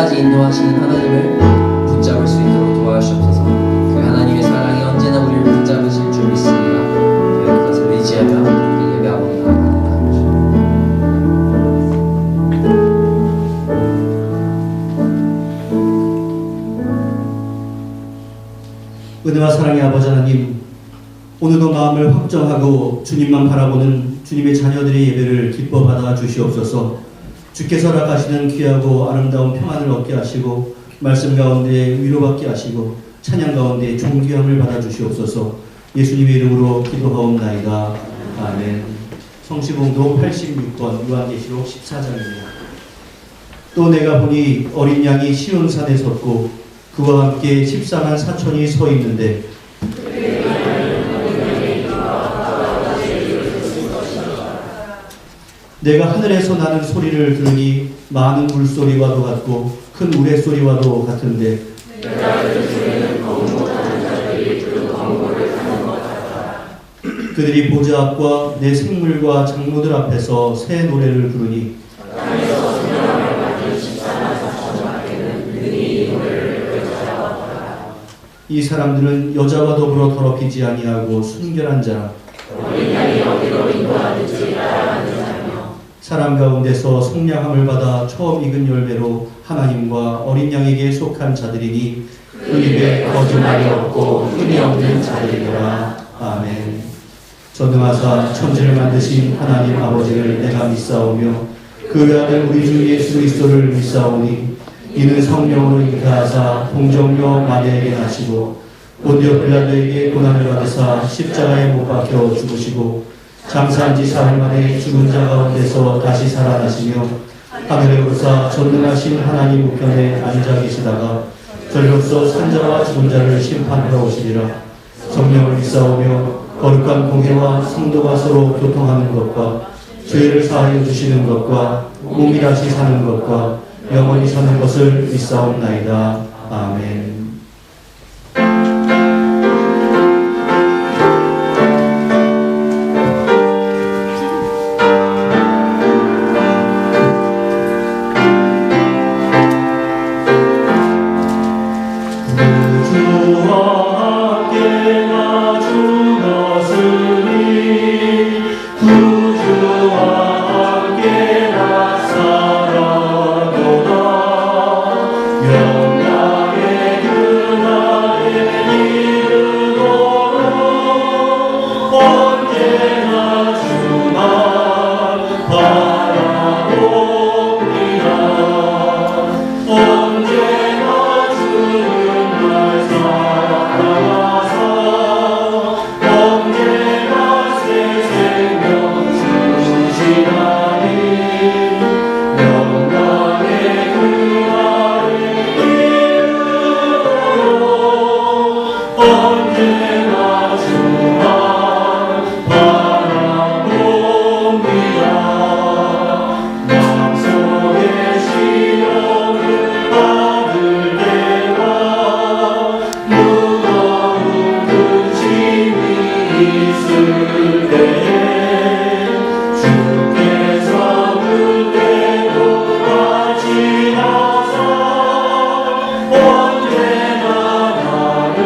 끝까지 인도하시는 하나님을 붙잡을 수 있도록 도와주시옵소서. 그 하나님의 사랑이 언제나 우리를 붙잡으실 줄 믿습니다. 저희 그것을 의지하며 함께 예배하고 나아갑니다. 은혜와 사랑의 아버지 하나님, 오늘도 마음을 확정하고 주님만 바라보는 주님의 자녀들의 예배를 기뻐 받아 주시옵소서. 주께서 허락하시는 귀하고 아름다운 평안을 얻게 하시고 말씀 가운데 위로받게 하시고 찬양 가운데 존귀함을 받아 주시옵소서. 예수님의 이름으로 기도하옵나이다. 아멘. 성시봉도 86번 요한계시록 14장입니다. 또 내가 보니 어린 양이 시온산에 섰고 그와 함께 14만 4천이 서 있는데 내가 하늘에서 나는 소리를 들으니 많은 물소리와도 같고 큰 우레소리와도 같은데 그들이 보좌 앞과 내 생물과 장로들 앞에서 새 노래를 부르니 이 사람들은 여자와 더불어 더럽히지 아니하고 순결한 자라 사람 가운데서 속량함을 받아 처음 익은 열매로 하나님과 어린 양에게 속한 자들이니 그 입에 거짓말이 없고 흠이 없는 자들이라. 아멘. 전능하사 천지를 만드신 하나님 아버지를 내가 믿사오며 그 아들 우리 주 예수 그리스도를 믿사오니 이는 성령으로 잉태하사 동정녀 마리아에게 나시고 본디오 빌라도에게 고난을 받으사 십자가에 못 박혀 죽으시고 장사한 지 사흘 만에 죽은 자 가운데서 다시 살아나시며 하늘에 오르사 전능하신 하나님 우편에 앉아 계시다가 절로서 산자와 죽은 자를 심판하러 오시리라. 성령을 믿사오며 거룩한 공회와 성도가 서로 교통하는 것과 죄를 사하여 주시는 것과 몸이 다시 사는 것과 영원히 사는 것을 믿사옵나이다. 아멘. 언제나 나를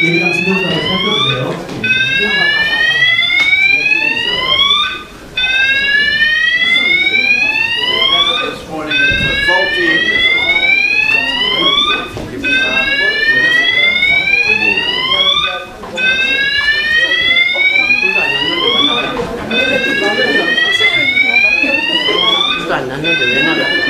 예배당 주변으로 살펴주세요. 이거 안 났는데 왜 나갔잖아.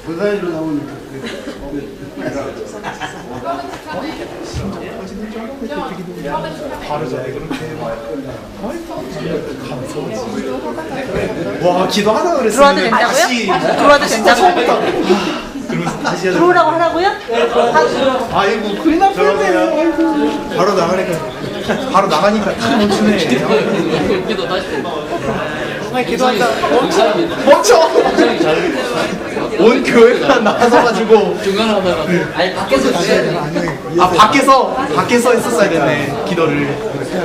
부산으로 나오니까 와 기도하다 그랬어. 들어와도 된다고요? 들어와도 된다고요? 그러면서 다시 하자. 들어오라고 하라고요? 아이고 큰일 날 뻔했네. 바로 나가니까 다 멈추네. 아니 기도한다. 멈춰. 온 교회가 나가서가지고 중간하다가 아니 밖에서 주셔야 되나? 아 밖에서 했었어야 됐네 기도를.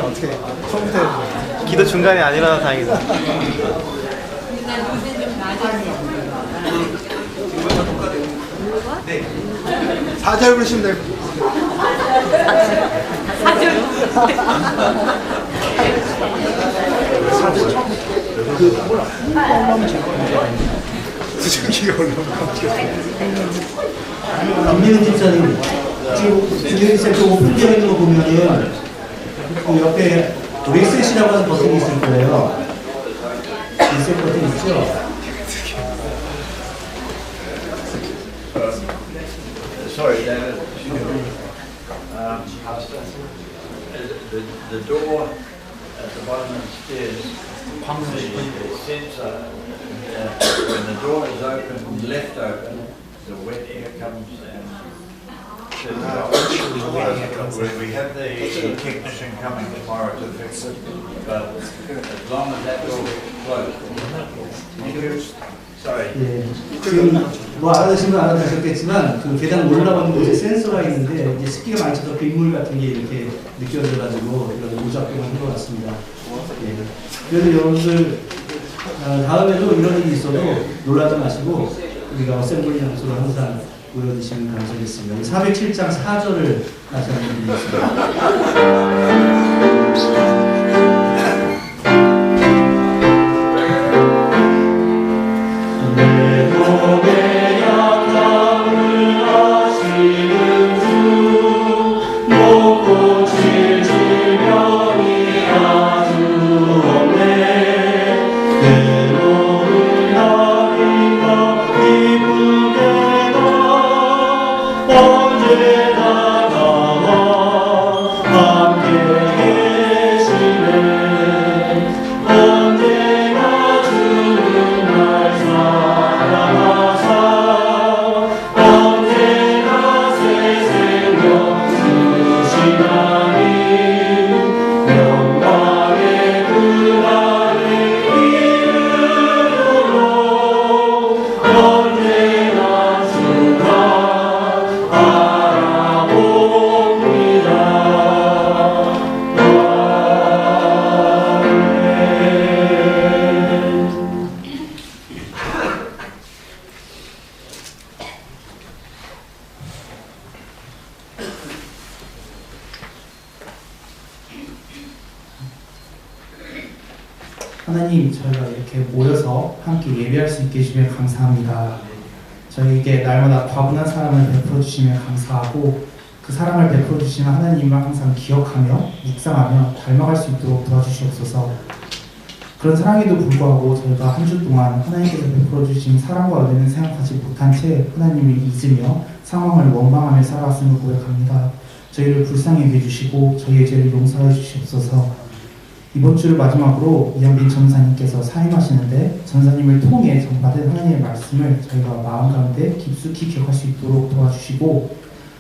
어떻게 처음부터 해야지. 기도 중간에 아니라 다행이다. 네. 4절 부르시면 될. 수증기가 올라오면 김민훈 집사님, 지금 김민훈 집사님 오픈되어 있는 거 보면은 그 옆에 리셋이라고 하는 버튼이 있을 거예요. 리셋 버튼 있죠? Sorry, David. The door at the bottom of the stairs, the sensor, when the door is open, left open, the wet air comes and we have the technician coming tomorrow to fix it, but as long as that door is closed. Thank you. Sorry. 예, 지금 뭐 알아두신 건 알아두셨겠지만 그 계단 올라가는 곳에 센서가 있는데 이제 습기가 많이 차서 빗물 같은 게 이렇게 느껴져가지고 이런 오작동을 한 것 같습니다. 예. 그래서 여러분들 다음에도 이런 일이 있어도 놀라지 마시고 우리가 어셈블리 장소로 항상 모여주시면 감사하겠습니다. 407장 4절을 다시 한번 드리겠습니다. 하나님, 저희가 이렇게 모여서 함께 예배할 수 있게 해주시면 감사합니다. 저희에게 날마다 과분한 사랑을 베풀어 주시면 감사하고 그 사랑을 베풀어 주시는 하나님을 항상 기억하며 묵상하며 닮아갈 수 있도록 도와주시옵소서. 그런 사랑에도 불구하고 저희가 한 주 동안 하나님께서 베풀어 주신 사랑과 은혜는 생각하지 못한 채 하나님을 잊으며 상황을 원망하며 살아왔음을 고백합니다. 저희를 불쌍히 여겨주시고 저희의 죄를 용서해 주시옵소서. 이번 주를 마지막으로 이영빈 전사님께서 사임하시는데 전사님을 통해 전받은 하나님의 말씀을 저희가 마음 가운데 깊숙이 기억할 수 있도록 도와주시고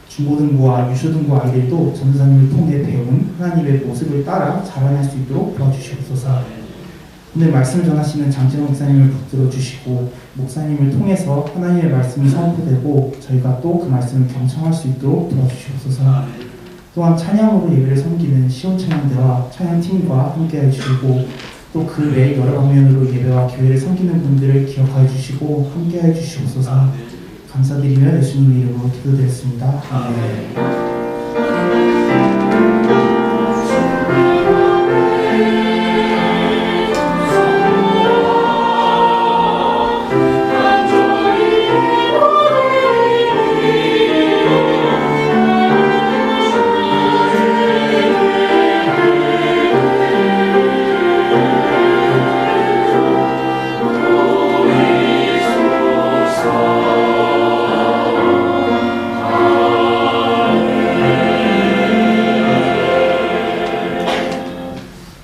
중고등부와 유초등부 아이들도 전사님을 통해 배운 하나님의 모습을 따라 자라날 수 있도록 도와주시옵소서. 오늘 말씀을 전하시는 장진호 목사님을 붙들어 주시고 목사님을 통해서 하나님의 말씀이 선포되고 저희가 또 그 말씀을 경청할 수 있도록 도와주시옵소서. 또한 찬양으로 예배를 섬기는 시온찬양대와 찬양팀과 함께해 주시고 또 그 외 여러 방면으로 예배와 교회를 섬기는 분들을 기억하여 주시고 함께해 주시옵소서. 감사드리며 예수님의 이름으로 기도드렸습니다. 아멘.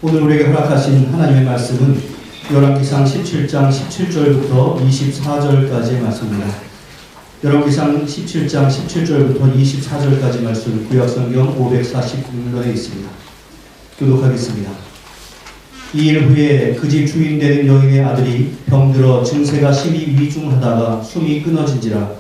오늘 우리에게 허락하신 하나님의 말씀은 열왕기상 17장 17절부터 24절까지의 말씀입니다. 열왕기상 17장 17절부터 24절까지 말씀 구약성경 546면에 있습니다. 교독하겠습니다. 이 일 후에 그 집 주인 되는 여인의 아들이 병들어 증세가 심히 위중하다가 숨이 끊어진지라.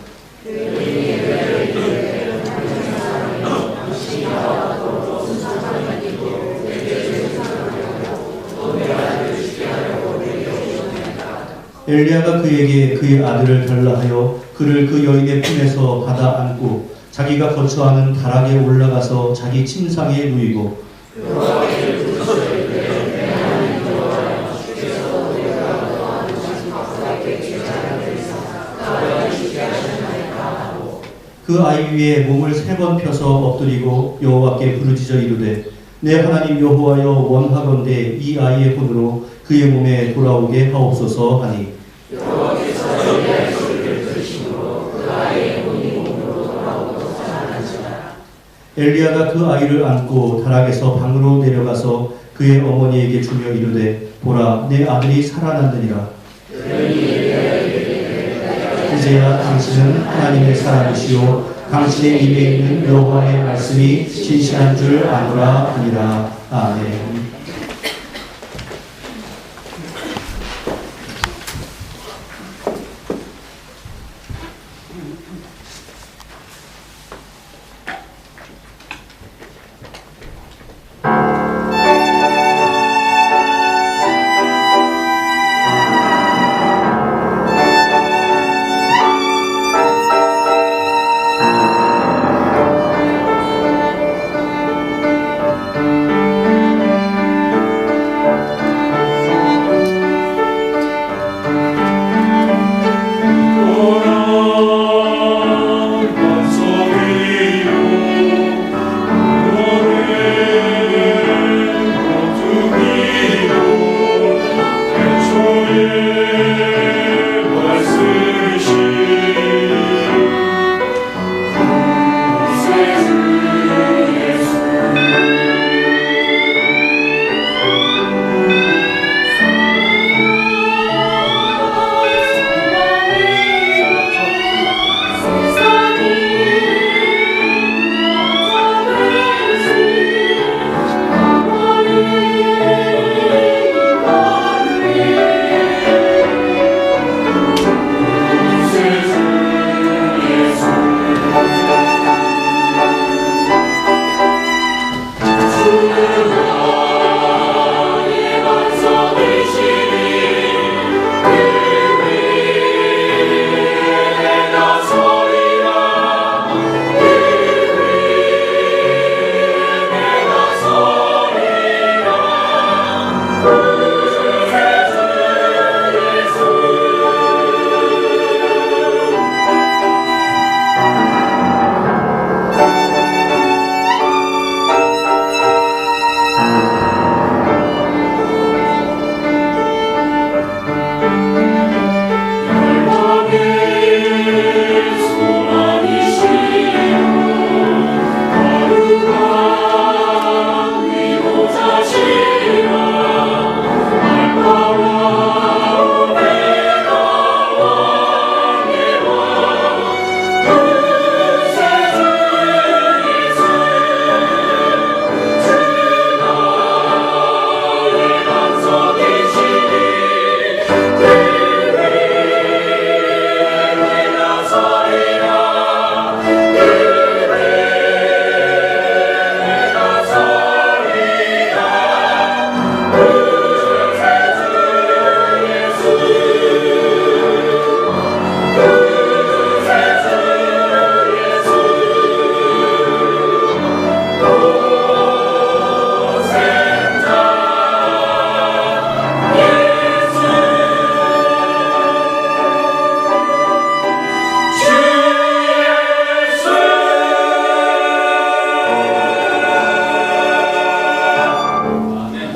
엘리야가 그에게 그의 아들을 달라 하여 그를 그 여인의 품에서 받아 안고 자기가 거처하는 다락에 올라가서 자기 침상에 누이고 그 아이 위에 몸을 3번 펴서 엎드리고 여호와께 부르짖어 이르되 내 하나님 여호와여 원하건대 이 아이의 혼으로 그의 몸에 돌아오게 하옵소서 하니 엘리야가 그 아이를 안고 다락에서 방으로 내려가서 그의 어머니에게 주며 이르되 보라 내 아들이 살아났느니라. 이제야 당신은 하나님의 사람이시요 당신의 입에 있는 여호와의 말씀이 진실한 줄 아노라 하니라. 아멘.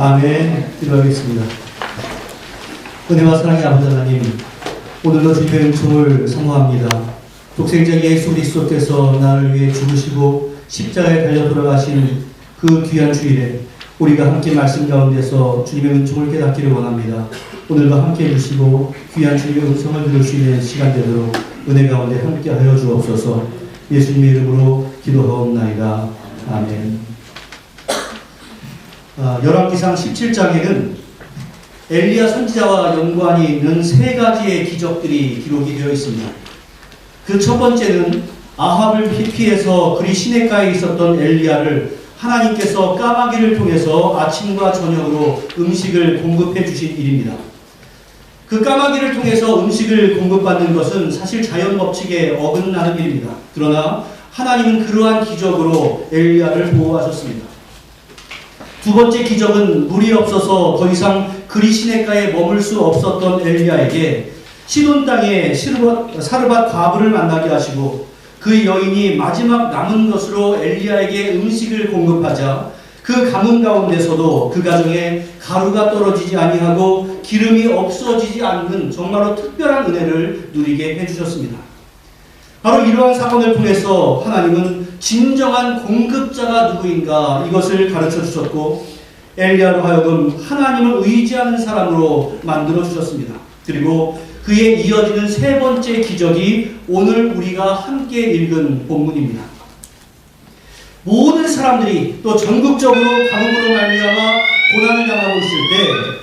아멘. 기도하겠습니다. 은혜와 사랑의 아버지 하나님, 오늘도 주님의 은총을 사모합니다. 독생자 예수 그리스도께서 나를 위해 죽으시고 십자가에 달려 돌아가신 그 귀한 주일에 우리가 함께 말씀 가운데서 주님의 은총을 깨닫기를 원합니다. 오늘도 함께 해주시고 귀한 주님의 음성을 들을 수 있는 시간 되도록 은혜 가운데 함께 하여 주옵소서. 예수님의 이름으로 기도하옵나이다. 아멘. 열왕기상 17장에는 엘리야 선지자와 연관이 있는 세 가지의 기적들이 기록이 되어 있습니다. 그 첫 번째는 아합을 피해서 그리 시냇가에 있었던 엘리야를 하나님께서 까마귀를 통해서 아침과 저녁으로 음식을 공급해 주신 일입니다. 그 까마귀를 통해서 음식을 공급받는 것은 사실 자연 법칙에 어긋나는 일입니다. 그러나 하나님은 그러한 기적으로 엘리야를 보호하셨습니다. 두 번째 기적은 물이 없어서 더 이상 그리 시냇가에 머물 수 없었던 엘리야에게 시돈 땅에 사르밧 과부를 만나게 하시고 그 여인이 마지막 남은 것으로 엘리야에게 음식을 공급하자 그 가문 가운데서도 그 가정에 가루가 떨어지지 아니하고 기름이 없어지지 않는 정말로 특별한 은혜를 누리게 해주셨습니다. 바로 이러한 사건을 통해서 하나님은 진정한 공급자가 누구인가 이것을 가르쳐 주셨고 엘리야로 하여금 하나님을 의지하는 사람으로 만들어 주셨습니다. 그리고 그에 이어지는 세 번째 기적이 오늘 우리가 함께 읽은 본문입니다. 모든 사람들이 또 전국적으로 가뭄으로 말미암아 고난을 당하고 있을 때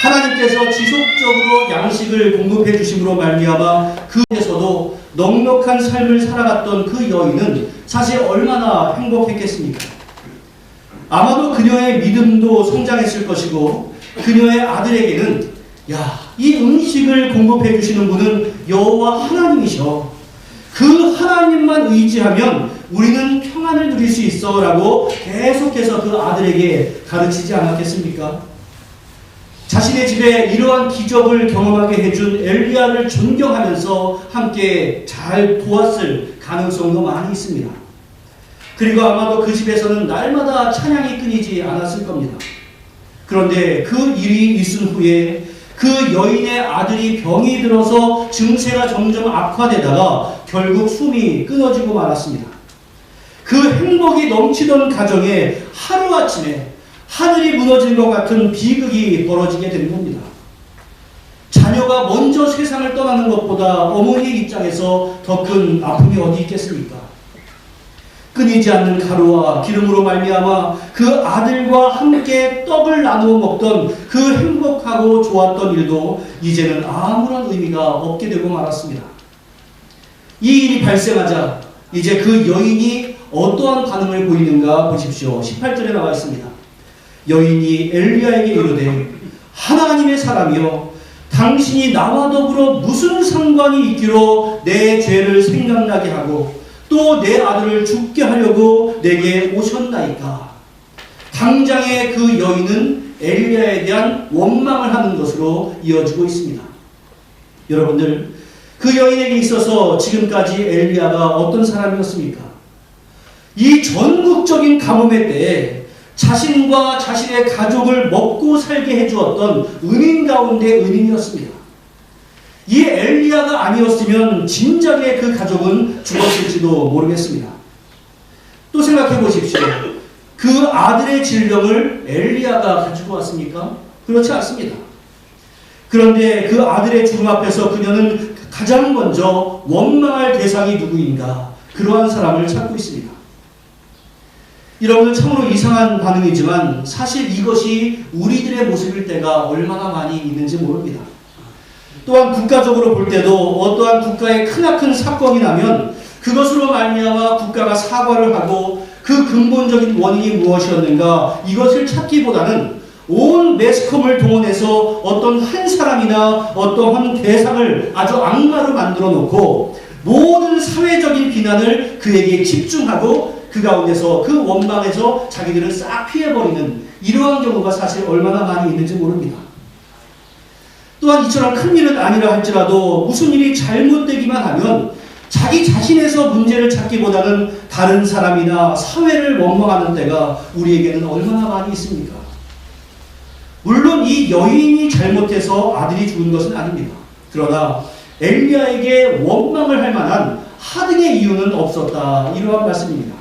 하나님께서 지속적으로 양식을 공급해 주심으로 말미암아 그에서도 넉넉한 삶을 살아갔던 그 여인은 사실 얼마나 행복했겠습니까? 아마도 그녀의 믿음도 성장했을 것이고 그녀의 아들에게는 이 음식을 공급해 주시는 분은 여호와 하나님이셔. 그 하나님만 의지하면 우리는 평안을 누릴 수 있어 라고 계속해서 그 아들에게 가르치지 않았겠습니까? 자신의 집에 이러한 기적을 경험하게 해준 엘리야를 존경하면서 함께 잘 도왔을 가능성도 많이 있습니다. 그리고 아마도 그 집에서는 날마다 찬양이 끊이지 않았을 겁니다. 그런데 그 일이 있은 후에 그 여인의 아들이 병이 들어서 증세가 점점 악화되다가 결국 숨이 끊어지고 말았습니다. 그 행복이 넘치던 가정에 하루아침에 하늘이 무너진 것 같은 비극이 벌어지게 된 겁니다. 자녀가 먼저 세상을 떠나는 것보다 어머니의 입장에서 더 큰 아픔이 어디 있겠습니까? 끊이지 않는 가루와 기름으로 말미암아 그 아들과 함께 떡을 나누어 먹던 그 행복하고 좋았던 일도 이제는 아무런 의미가 없게 되고 말았습니다. 이 일이 발생하자 이제 그 여인이 어떠한 반응을 보이는가 보십시오. 18절에 나와 있습니다. 여인이 엘리야에게 이르되 하나님의 사람이여 당신이 나와 더불어 무슨 상관이 있기로 내 죄를 생각나게 하고 또 내 아들을 죽게 하려고 내게 오셨나이까. 당장의 그 여인은 엘리야에 대한 원망을 하는 것으로 이어지고 있습니다. 여러분들, 그 여인에게 있어서 지금까지 엘리야가 어떤 사람이었습니까? 이 전국적인 가뭄의 때에 자신과 자신의 가족을 먹고 살게 해주었던 은인 가운데 은인이었습니다. 이 엘리야가 아니었으면 진작에 그 가족은 죽었을지도 모르겠습니다. 또 생각해 보십시오. 그 아들의 질병을 엘리야가 가지고 왔습니까? 그렇지 않습니다. 그런데 그 아들의 죽음 앞에서 그녀는 가장 먼저 원망할 대상이 누구인가? 그러한 사람을 찾고 있습니다. 여러분, 참으로 이상한 반응이지만 사실 이것이 우리들의 모습일 때가 얼마나 많이 있는지 모릅니다. 또한 국가적으로 볼 때도 어떠한 국가에 크나큰 사건이 나면 그것으로 말미암아 국가가 사과를 하고 그 근본적인 원인이 무엇이었는가 이것을 찾기보다는 온 매스컴을 동원해서 어떤 한 사람이나 어떠한 대상을 아주 악마로 만들어 놓고 모든 사회적인 비난을 그에게 집중하고 그 가운데서 그 원망에서 자기들은 싹 피해버리는 이러한 경우가 사실 얼마나 많이 있는지 모릅니다. 또한 이처럼 큰 일은 아니라 할지라도 무슨 일이 잘못되기만 하면 자기 자신에서 문제를 찾기보다는 다른 사람이나 사회를 원망하는 때가 우리에게는 얼마나 많이 있습니까? 물론 이 여인이 잘못해서 아들이 죽은 것은 아닙니다. 그러나 엘리야에게 원망을 할 만한 하등의 이유는 없었다. 이러한 말씀입니다.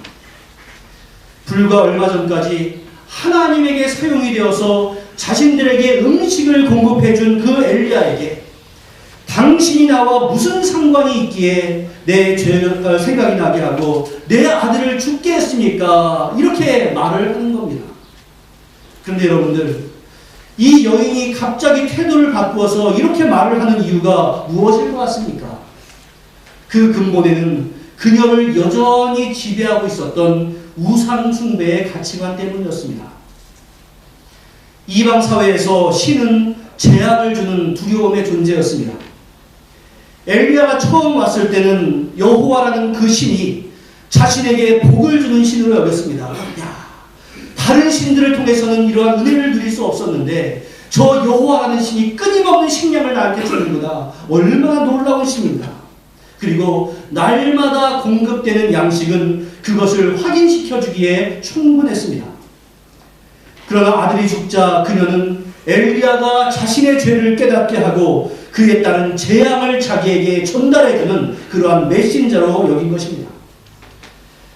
불과 얼마 전까지 하나님에게 사용이 되어서 자신들에게 음식을 공급해준 그 엘리야에게 당신이 나와 무슨 상관이 있기에 내 죄가 생각이 나게 하고 내 아들을 죽게 했습니까? 이렇게 말을 하는 겁니다. 그런데 여러분들, 이 여인이 갑자기 태도를 바꾸어서 이렇게 말을 하는 이유가 무엇일 것 같습니까? 그 근본에는 그녀를 여전히 지배하고 있었던 우상 숭배의 가치관 때문이었습니다. 이방 사회에서 신은 재앙을 주는 두려움의 존재였습니다. 엘리야가 처음 왔을 때는 여호와라는 그 신이 자신에게 복을 주는 신으로 여겼습니다. 야, 다른 신들을 통해서는 이러한 은혜를 누릴 수 없었는데 저 여호와라는 신이 끊임없는 식량을 나에게 주는구나. 얼마나 놀라운 신인가. 그리고 날마다 공급되는 양식은 그것을 확인시켜주기에 충분했습니다. 그러나 아들이 죽자 그녀는 엘리야가 자신의 죄를 깨닫게 하고 그에 따른 재앙을 자기에게 전달해주는 그러한 메신저로 여긴 것입니다.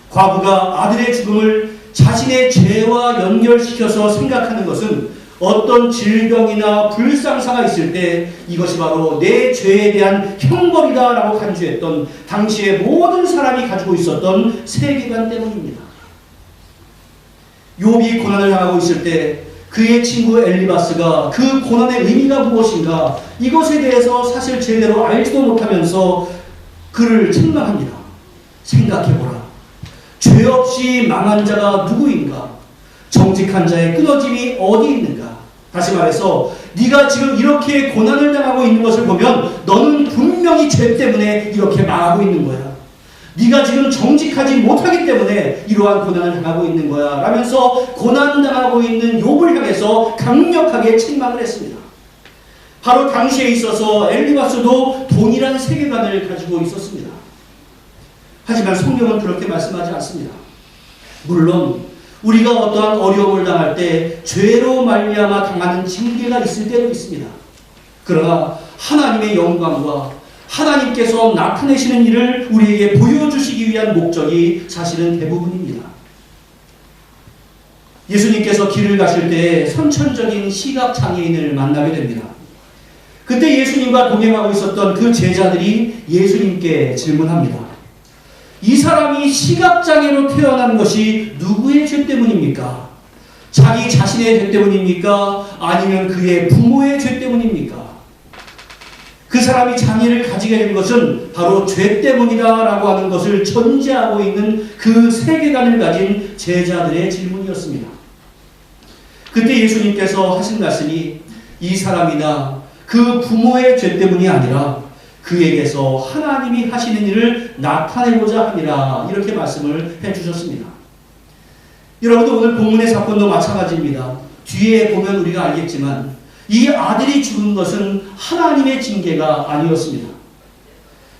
과부가 아들의 죽음을 자신의 죄와 연결시켜서 생각하는 것은 어떤 질병이나 불상사가 있을 때 이것이 바로 내 죄에 대한 형벌이다라고 간주했던 당시의 모든 사람이 가지고 있었던 세계관 때문입니다. 욥이 고난을 당하고 있을 때 그의 친구 엘리바스가 그 고난의 의미가 무엇인가 이것에 대해서 사실 제대로 알지도 못하면서 그를 책망합니다. 생각해보라. 죄 없이 망한 자가 누구인가? 정직한 자의 끊어짐이 어디 있는가? 다시 말해서 네가 지금 이렇게 고난을 당하고 있는 것을 보면 너는 분명히 죄 때문에 이렇게 망하고 있는 거야. 네가 지금 정직하지 못하기 때문에 이러한 고난을 당하고 있는 거야 라면서 고난당하고 있는 욥을 향해서 강력하게 책망을 했습니다. 바로 당시에 있어서 엘리바스도 동일한 세계관을 가지고 있었습니다. 하지만 성경은 그렇게 말씀하지 않습니다. 물론 우리가 어떠한 어려움을 당할 때 죄로 말미암아 당하는 징계가 있을 때도 있습니다. 그러나 하나님의 영광과 하나님께서 나타내시는 일을 우리에게 보여주시기 위한 목적이 사실은 대부분입니다. 예수님께서 길을 가실 때 선천적인 시각장애인을 만나게 됩니다. 그때 예수님과 동행하고 있었던 그 제자들이 예수님께 질문합니다. 이 사람이 시각장애로 태어난 것이 누구의 죄 때문입니까? 자기 자신의 죄 때문입니까? 아니면 그의 부모의 죄 때문입니까? 그 사람이 장애를 가지게 된 것은 바로 죄 때문이다라고 하는 것을 전제하고 있는 그 세계관을 가진 제자들의 질문이었습니다. 그때 예수님께서 하신 말씀이 이 사람이나 그 부모의 죄 때문이 아니라 그에게서 하나님이 하시는 일을 나타내고자 함이라 이렇게 말씀을 해주셨습니다. 여러분들 오늘 본문의 사건도 마찬가지입니다. 뒤에 보면 우리가 알겠지만 이 아들이 죽은 것은 하나님의 징계가 아니었습니다.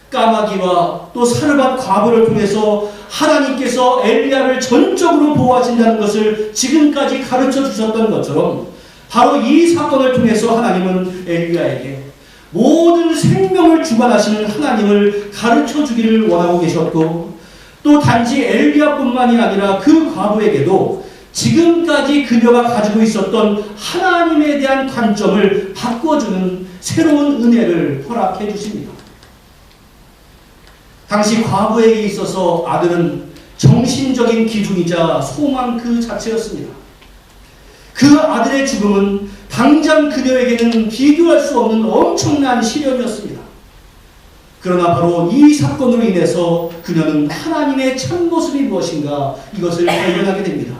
까마귀와 또 사르밧 과부를 통해서 하나님께서 엘리야를 전적으로 보호하신다는 것을 지금까지 가르쳐 주셨던 것처럼 바로 이 사건을 통해서 하나님은 엘리야에게 모든 생명을 주관하시는 하나님을 가르쳐 주기를 원하고 계셨고 또 단지 엘리야뿐만이 아니라 그 과부에게도 지금까지 그녀가 가지고 있었던 하나님에 대한 관점을 바꿔주는 새로운 은혜를 허락해 주십니다. 당시 과부에게 있어서 아들은 정신적인 기둥이자 소망 그 자체였습니다. 그 아들의 죽음은 당장 그녀에게는 비교할 수 없는 엄청난 시련이었습니다. 그러나 바로 이 사건으로 인해서 그녀는 하나님의 참모습이 무엇인가 이것을 발견하게 됩니다.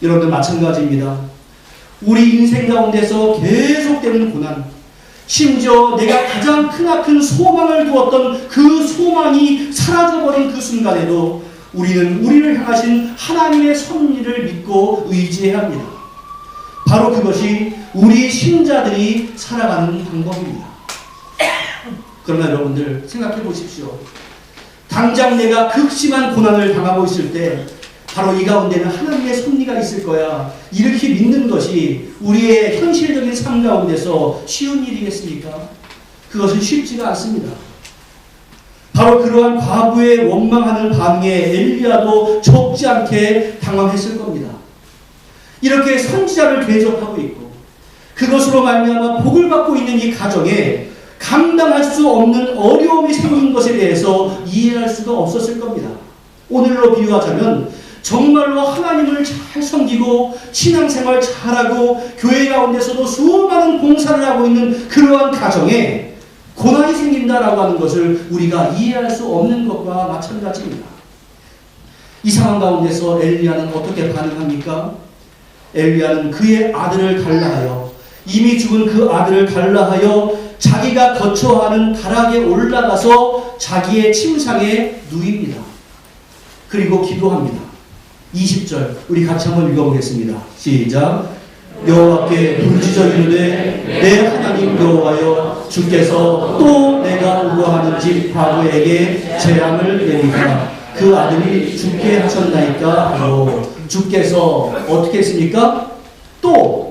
여러분들 마찬가지입니다. 우리 인생 가운데서 계속되는 고난, 심지어 내가 가장 크나큰 소망을 두었던 그 소망이 사라져버린 그 순간에도 우리는 우리를 향하신 하나님의 섭리를 믿고 의지해야 합니다. 바로 그것이 우리 신자들이 살아가는 방법입니다. 그러나 여러분들 생각해 보십시오. 당장 내가 극심한 고난을 당하고 있을 때 바로 이 가운데는 하나님의 섭리가 있을 거야. 이렇게 믿는 것이 우리의 현실적인 삶 가운데서 쉬운 일이겠습니까? 그것은 쉽지가 않습니다. 바로 그러한 과부의 원망하는 반응에 엘리야도 적지 않게 당황했을 겁니다. 이렇게 선지자를 대접하고 있고 그것으로 말미암아 복을 받고 있는 이 가정에 감당할 수 없는 어려움이 생긴 것에 대해서 이해할 수가 없었을 겁니다. 오늘로 비유하자면 정말로 하나님을 잘 섬기고 신앙생활 잘하고 교회 가운데서도 수많은 봉사를 하고 있는 그러한 가정에 고난이 생긴다라고 하는 것을 우리가 이해할 수 없는 것과 마찬가지입니다. 이 상황 가운데서 엘리야는 어떻게 반응합니까? 엘리야는 그의 아들을 달라하여 이미 죽은 그 아들을 달라하여 자기가 거처 하는 다락에 올라가서 자기의 침상에 누입니다. 그리고 기도합니다. 20절 우리 같이 한번 읽어보겠습니다. 시작. 여호와께 부르짖어 이르되 내 하나님 여호와여 주께서 또 내가 우거하는 집 과부에게 재앙을 내리사 그 아들이 죽게 하셨나이까 하고 주께서 어떻게 했습니까? 또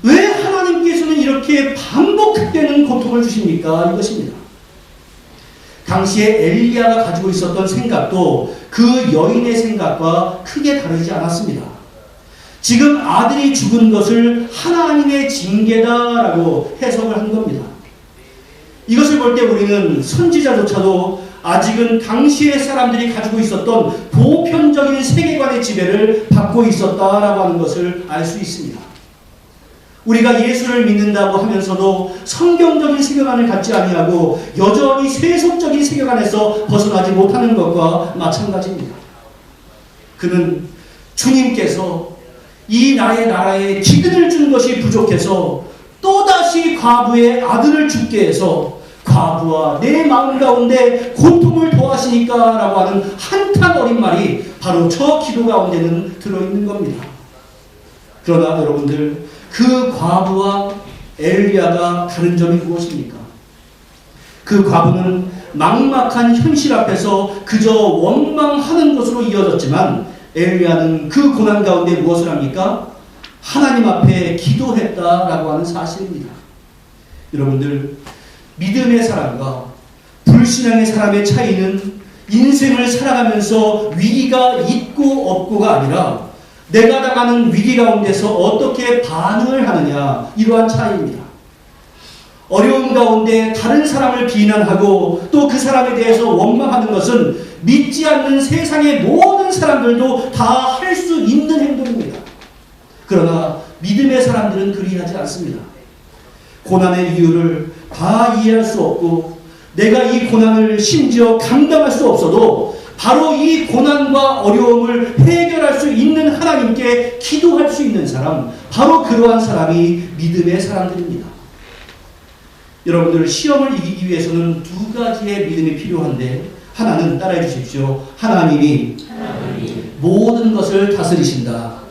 왜 하나님께서는 이렇게 반복되는 고통을 주십니까? 이것입니다. 당시에 엘리야가 가지고 있었던 생각도 그 여인의 생각과 크게 다르지 않았습니다. 지금 아들이 죽은 것을 하나님의 징계다라고 해석을 한 겁니다. 이것을 볼 때 우리는 선지자조차도 아직은 당시의 사람들이 가지고 있었던 보편적인 세계관의 지배를 받고 있었다라고 하는 것을 알 수 있습니다. 우리가 예수를 믿는다고 하면서도 성경적인 세계관을 갖지 아니하고 여전히 세속적인 세계관에서 벗어나지 못하는 것과 마찬가지입니다. 그는 주님께서 이 나의 나라에 기근을 준 것이 부족해서 또다시 과부의 아들을 죽게 해서 과부와 내 마음 가운데 고통을 더하시니까 라고 하는 한탄 어린 말이 바로 저 기도 가운데는 들어있는 겁니다. 그러나 여러분들 그 과부와 엘리야가 다른 점이 무엇입니까? 그 과부는 막막한 현실 앞에서 그저 원망하는 것으로 이어졌지만 엘리야는 그 고난 가운데 무엇을 합니까? 하나님 앞에 기도했다라고 하는 사실입니다. 여러분들 믿음의 사람과 불신앙의 사람의 차이는 인생을 살아가면서 위기가 있고 없고가 아니라 내가 당하는 위기 가운데서 어떻게 반응을 하느냐 이러한 차이입니다. 어려움 가운데 다른 사람을 비난하고 또 그 사람에 대해서 원망하는 것은 믿지 않는 세상의 모든 사람들도 다 할 수 있는 행동입니다. 그러나 믿음의 사람들은 그리하지 않습니다. 고난의 이유를 다 이해할 수 없고 내가 이 고난을 심지어 감당할 수 없어도 바로 이 고난과 어려움을 해결할 수 있는 하나님께 기도할 수 있는 사람, 바로 그러한 사람이 믿음의 사람들입니다. 여러분들 시험을 이기기 위해서는 두 가지의 믿음이 필요한데 하나는 따라해 주십시오. 하나님이 모든 것을 다스리신다.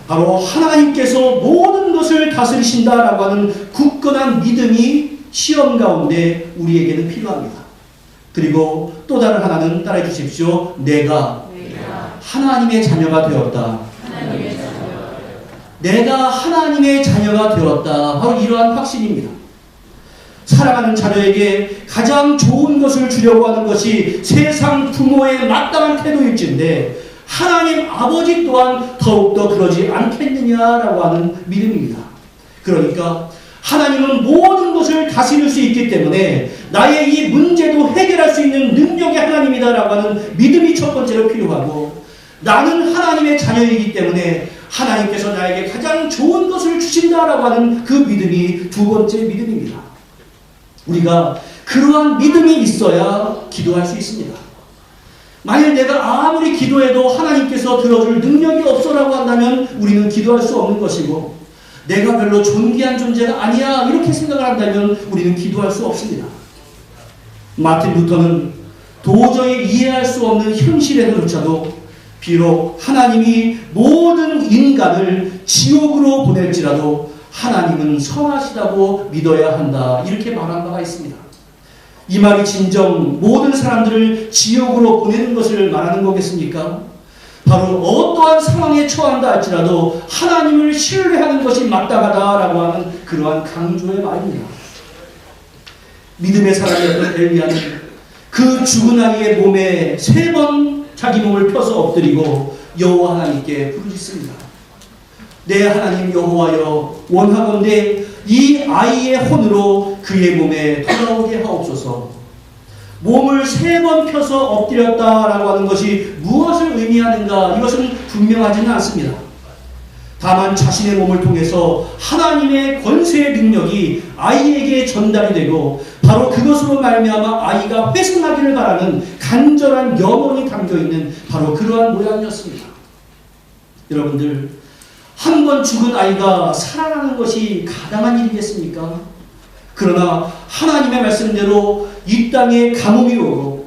바로 하나님께서 모든 것을 다스리신다라고 하는 굳건한 믿음이 시험 가운데 우리에게는 필요합니다. 그리고 또 다른 하나는 따라해 주십시오. 내가 하나님의 자녀가 되었다. 내가 하나님의 자녀가 되었다. 바로 이러한 확신입니다. 사랑하는 자녀에게 가장 좋은 것을 주려고 하는 것이 세상 부모의 마땅한 태도일진데 하나님 아버지 또한 더욱더 그러지 않겠느냐라고 하는 믿음입니다. 그러니까 하나님은 모든 것을 다스릴 수 있기 때문에 나의 이 문제도 해결할 수 있는 능력의 하나님이다라고 하는 믿음이 첫 번째로 필요하고 나는 하나님의 자녀이기 때문에 하나님께서 나에게 가장 좋은 것을 주신다라고 하는 그 믿음이 두 번째 믿음입니다. 우리가 그러한 믿음이 있어야 기도할 수 있습니다. 만일 내가 아무리 기도해도 하나님께서 들어줄 능력이 없어라고 한다면 우리는 기도할 수 없는 것이고 내가 별로 존귀한 존재가 아니야 이렇게 생각을 한다면 우리는 기도할 수 없습니다. 마틴 루터는 도저히 이해할 수 없는 현실에서조차도 비록 하나님이 모든 인간을 지옥으로 보낼지라도 하나님은 선하시다고 믿어야 한다 이렇게 말한 바가 있습니다. 이 말이 진정 모든 사람들을 지옥으로 보내는 것을 말하는 거겠습니까? 바로 어떠한 상황에 처한다 할지라도 하나님을 신뢰하는 것이 마땅하다라고 하는 그러한 강조의 말입니다. 믿음의 사람이었던 엘리야는 그 죽은 아이의 몸에 3번 자기 몸을 펴서 엎드리고 여호와 하나님께 부르짖습니다. 내 하나님 여호와여, 원하건대 이 아이의 혼으로 그의 몸에 돌아오게 하옵소서. 몸을 3번 펴서 엎드렸다라고 하는 것이 무엇을 의미하는가? 이것은 분명하지는 않습니다. 다만 자신의 몸을 통해서 하나님의 권세의 능력이 아이에게 전달이 되고 바로 그것으로 말미암아 아이가 회생하기를 바라는 간절한 염원이 담겨있는 바로 그러한 모양이었습니다. 여러분들, 한 번 죽은 아이가 살아나는 것이 가당한 일이겠습니까? 그러나 하나님의 말씀대로 이 땅에 가뭄이 오고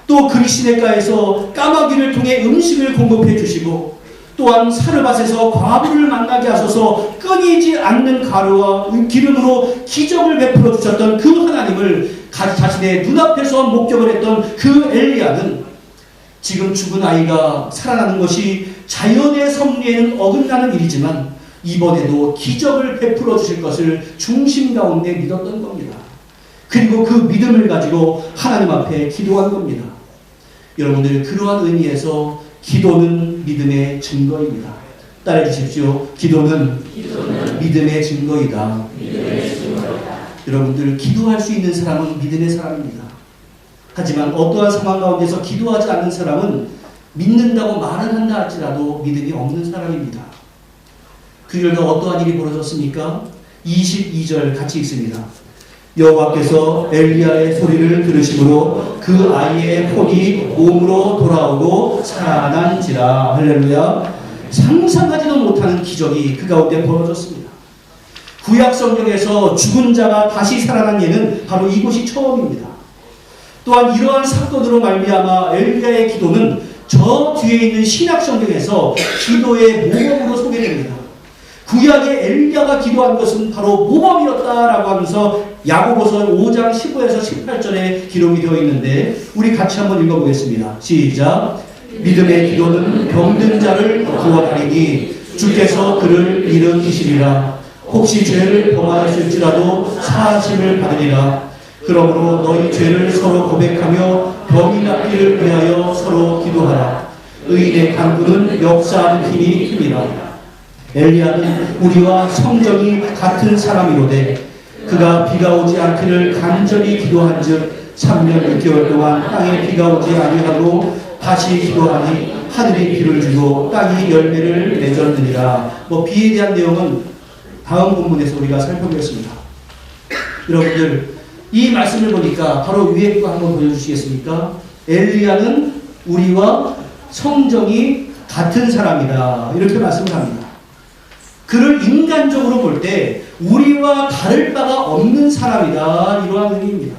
또 그리시네가에서 까마귀를 통해 음식을 공급해 주시고 또한 사르밧에서 과부를 만나게 하소서 끊이지 않는 가루와 기름으로 기적을 베풀어 주셨던 그 하나님을 자신의 눈앞에서 목격을 했던 그 엘리야는 지금 죽은 아이가 살아나는 것이 자연의 섭리에는 어긋나는 일이지만 이번에도 기적을 베풀어 주실 것을 중심 가운데 믿었던 겁니다. 그리고 그 믿음을 가지고 하나님 앞에 기도한 겁니다. 여러분들, 그러한 의미에서 기도는 믿음의 증거입니다. 따라해 주십시오. 기도는 믿음의 증거이다. 여러분들, 기도할 수 있는 사람은 믿음의 사람입니다. 하지만 어떠한 상황 가운데서 기도하지 않는 사람은 믿는다고 말은 한다 할지라도 믿음이 없는 사람입니다. 그 결과 어떠한 일이 벌어졌습니까? 22절 같이 읽습니다. 여호와께서 엘리야의 소리를 들으심으로 그 아이의 혼이 몸으로 돌아오고 살아난지라. 할렐루야. 상상하지도 못하는 기적이 그 가운데 벌어졌습니다. 구약 성경에서 죽은 자가 다시 살아난 예는 바로 이곳이 처음입니다. 또한 이러한 사건으로 말미암아 엘리야의 기도는 저 뒤에 있는 신약 성경에서 기도의 모범으로 소개됩니다. 구약의 엘리야가 기도한 것은 바로 모범이었다라고 하면서 야고보서 5장 15에서 18절에 기록이 되어 있는데 우리 같이 한번 읽어보겠습니다. 시작. 믿음의 기도는 병든 자를 구원하리니 주께서 그를 일으키시리라. 혹시 죄를 범하였을지라도 사하심을 받으리라. 그러므로 너희 죄를 서로 고백하며 병이 낫기를 위하여 서로 기도하라. 의인의 간구는 역사하는 힘이 큽니다. 엘리야는 우리와 성정이 같은 사람이로되 그가 비가 오지 않기를 간절히 기도한즉 3년 6개월 동안 땅에 비가 오지 아니하고 다시 기도하니 하늘이 비를 주고 땅이 열매를 맺었느니라. 비에 대한 내용은 다음 본문에서 우리가 살펴보겠습니다. 여러분들, 이 말씀을 보니까 바로 위에 거 한번 보여주시겠습니까? 엘리야는 우리와 성정이 같은 사람이다, 이렇게 말씀을 합니다. 그를 인간적으로 볼 때 우리와 다를 바가 없는 사람이다, 이러한 의미입니다.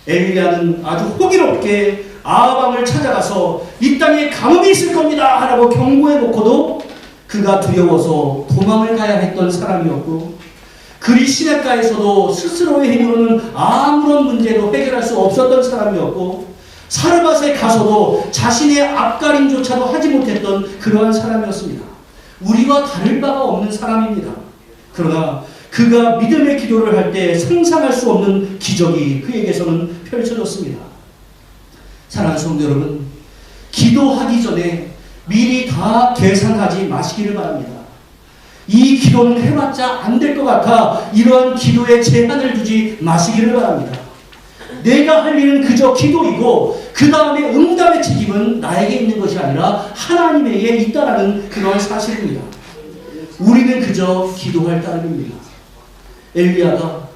엘리야는 아주 호기롭게 아합왕을 찾아가서 이 땅에 가뭄이 있을 겁니다 라고 경고해 놓고도 그가 두려워서 도망을 가야 했던 사람이었고, 그리시네가에서도 스스로의 힘으로는 아무런 문제도 해결할 수 없었던 사람이었고, 사르밧에 가서도 자신의 앞가림조차도 하지 못했던 그러한 사람이었습니다. 우리와 다를 바가 없는 사람입니다. 그러나 그가 믿음의 기도를 할 때 상상할 수 없는 기적이 그에게서는 펼쳐졌습니다. 사랑하는 성도 여러분, 기도하기 전에 미리 다 계산하지 마시기를 바랍니다. 이 기도는 해봤자 안 될 것 같아 이러한 기도에 제한을 두지 마시기를 바랍니다. 내가 할 일은 그저 기도이고 그 다음에 응답의 책임은 나에게 있는 것이 아니라 하나님에게 있다라는 그런 사실입니다. 우리는 그저 기도할 따름입니다. 엘리야가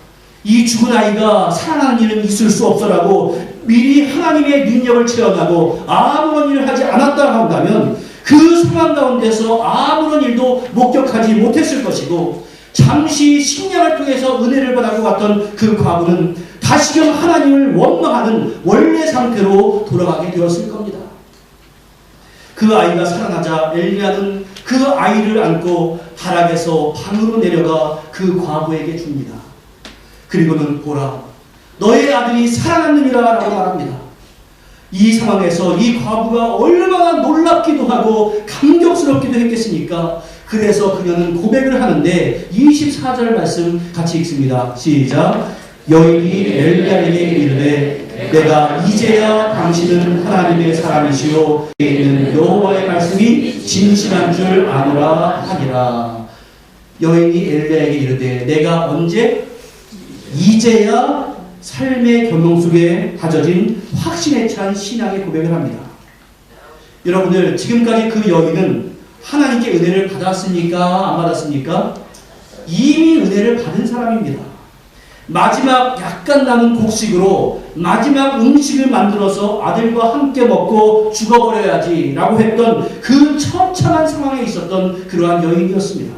이 죽은 아이가 살아나는 일은 있을 수 없어라고 미리 하나님의 능력을 체험하고 아무런 일을 하지 않았다 한다면 그 상황 가운데서 아무런 일도 목격하지 못했을 것이고, 잠시 식량을 통해서 은혜를 받고 갔던 그 과부는 다시금 하나님을 원망하는 원래 상태로 돌아가게 되었을 겁니다. 그 아이가 살아나자 엘리야는 그 아이를 안고 다락에서 방으로 내려가 그 과부에게 줍니다. 그리고는 보라, 너의 아들이 살아났느니라 라고 말합니다. 이 상황에서 이 과부가 얼마나 놀랍기도 하고 감격스럽기도 했겠습니까? 그래서 그녀는 고백을 하는데 24절 말씀 같이 읽습니다. 시작. 여인이 엘리야에게 이르되 내가 이제야 당신은 하나님의 사람이시요 있는 여호와의 말씀이 진실한 줄 아노라 하니라. 여인이 엘리야에게 이르되 내가 언제? 이제야 삶의 경험 속에 다져진 확신에 찬 신앙의 고백을 합니다. 여러분들, 지금까지 그 여인은 하나님께 은혜를 받았습니까? 안 받았습니까? 이미 은혜를 받은 사람입니다. 마지막 약간 남은 곡식으로 마지막 음식을 만들어서 아들과 함께 먹고 죽어버려야지 라고 했던 그 처참한 상황에 있었던 그러한 여인이었습니다.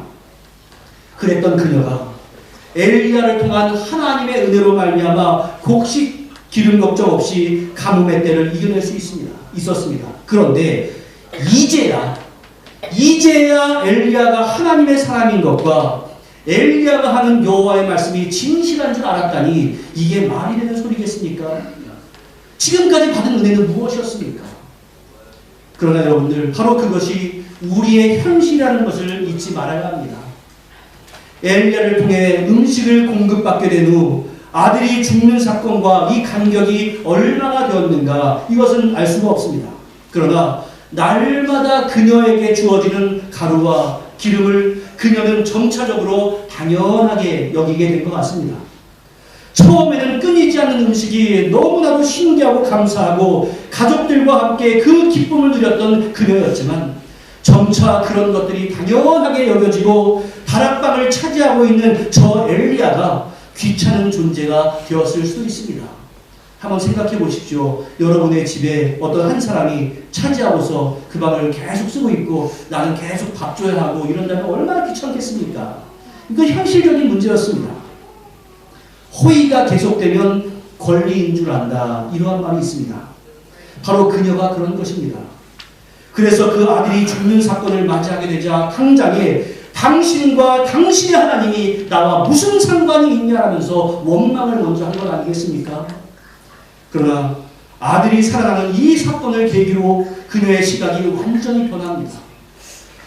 그랬던 그녀가 엘리야를 통한 하나님의 은혜로 말미암아 곡식 기름 걱정 없이 가뭄의 때를 이겨낼 수 있었습니다. 그런데 이제야 엘리야가 하나님의 사람인 것과 엘리야가 하는 여호와의 말씀이 진실한 줄 알았다니 이게 말이 되는 소리겠습니까? 지금까지 받은 은혜는 무엇이었습니까? 그러나 여러분들, 바로 그것이 우리의 현실이라는 것을 잊지 말아야 합니다. 엘리야를 통해 음식을 공급받게 된 후 아들이 죽는 사건과 이 간격이 얼마나 되었는가, 이것은 알 수가 없습니다. 그러나 날마다 그녀에게 주어지는 가루와 기름을 그녀는 점차적으로 당연하게 여기게 된 것 같습니다. 처음에는 끊이지 않는 음식이 너무나도 신기하고 감사하고 가족들과 함께 그 기쁨을 누렸던 그녀였지만 점차 그런 것들이 당연하게 여겨지고 다락방을 차지하고 있는 저 엘리야가 귀찮은 존재가 되었을 수도 있습니다. 한번 생각해 보십시오. 여러분의 집에 어떤 한 사람이 차지하고서 그 방을 계속 쓰고 있고 나는 계속 밥 줘야 하고 이런다면 얼마나 귀찮겠습니까? 이건 현실적인 문제였습니다. 호의가 계속되면 권리인 줄 안다, 이러한 말이 있습니다. 바로 그녀가 그런 것입니다. 그래서 그 아들이 죽는 사건을 맞이하게 되자 당장에 당신과 당신의 하나님이 나와 무슨 상관이 있냐라면서 원망을 먼저 한 건 아니겠습니까? 그러나 아들이 살아나는 이 사건을 계기로 그녀의 시각이 완전히 변합니다.